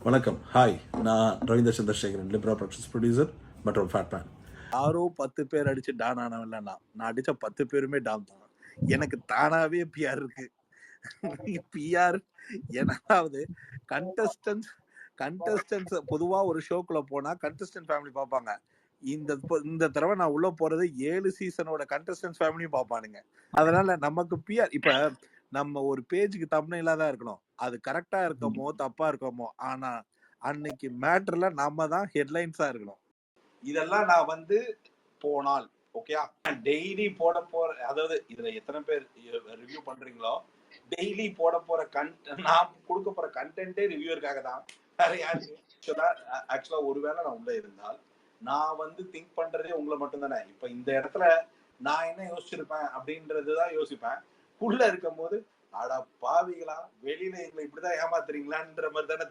வணக்கம். ஹாய். நான் Ravindar Chandrasekaran, Libra productions producer மற்றும் ஃபேட்மேன். யாரோ 10 பேர் அடிச்சு டான் ஆனவன்ல நான் அடிச்ச 10 பேருமே டான் தான். எனக்கு தானாவே பிஆர் இருக்கு. பிஆர் ஏனாவது கண்டஸ்டன்ட்ஸ் பொதுவா ஒரு ஷோக்குள்ள போனா கண்டஸ்டன்ட் ஃபேமிலி பார்ப்பாங்க. இந்த தடவை நான் உள்ள போறது 7 சீசனோட கண்டஸ்டன்ட் ஃபேமிலியும் பார்ப்பானுங்க. அதனால நமக்கு பிஆர் இப்ப நம்ம ஒரு பேஜுக்கு தம்ப்நெயிலா தான் இருக்கணும். அது கரெக்டா இருக்கமோ தப்பா இருக்கமோ, ஆனா அன்னைக்கு மேட்டர்ல நம்ம தான் ஹெட்லைன்ஸா இருக்கணும். இதெல்லாம் நான் வந்து போனால் ஓகேயா, டெய்லி போட போற, அதாவது இதுல எத்தனை பேர் ரிவ்யூ பண்றீங்களோ, டெய்லி போட போற நான் கொடுக்க போற கண்டென்ட்டே ரிவ்யூவருக்காக தான். வேற யாருக்கு ஆக்சுவலா ஒருவேளை நான் உள்ள இருந்தால் நான் வந்து திங்க் பண்றதே உங்களை மட்டும் தானே. இப்ப இந்த இடத்துல நான் என்ன யோசிச்சிருப்பேன் அப்படின்றதுதான் யோசிப்பேன். உள்ள இருக்கும் போது அட பாவிகளா, வெளியில எங்களை இப்படிதான் ஏமாத்துறீங்களான்ற மாதிரி தானே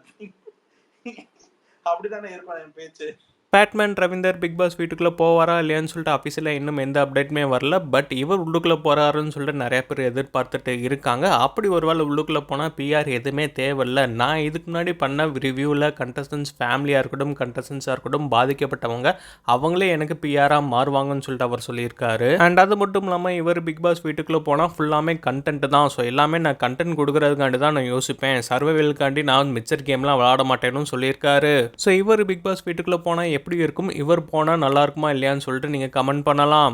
அப்படித்தானே இருக்கும் என் பேச்சு. பேட்மேன் ரவீந்தர் பிக் பாஸ் வீட்டுக்குள்ளே போவாரா இல்லையான்னு சொல்லிட்டு அஃபிஷியலாக இன்னும் எந்த அப்டேட்டுமே வரல. பட் இவர் உள்ளுக்குள்ளே போகிறாருன்னு சொல்லிட்டு நிறைய பேர் எதிர்பார்த்துட்டு இருக்காங்க. அப்படி ஒரு வேளை உள்ளுக்குள்ளே போனால் பிஆர் எதுவுமே தேவையில்லை. நான் இதுக்கு முன்னாடி பண்ண ரிவ்யூவில் கண்டஸ்டன்ஸ் ஃபேமிலியாக இருக்கட்டும், கண்டஸ்டன்ஸாக இருக்கட்டும், பாதிக்கப்பட்டவங்க அவங்களே எனக்கு பிஆராக மாறுவாங்கன்னு சொல்லிட்டு அவர் சொல்லியிருக்காரு. அண்ட் அது மட்டும் இல்லாமல் இவர் பிக் பாஸ் வீட்டுக்குள்ளே போனால் ஃபுல்லாமே கண்டென்ட் தான். ஸோ எல்லாமே நான் கண்டென்ட் கொடுக்குறதுக்காண்டி தான் நான் யோசிப்பேன். சர்வைவலுக்காண்டி நான் மிச்சர் கேம்லாம் விளாட மாட்டேன்னு சொல்லியிருக்காரு. ஸோ இவர் பிக் பாஸ் வீட்டுக்குள்ளே போனால் எப்படி இருக்கும், இவர் போனால் நல்லா இருக்குமா இல்லையான்னு சொல்லிட்டு நீங்கள் கமெண்ட் பண்ணலாம்.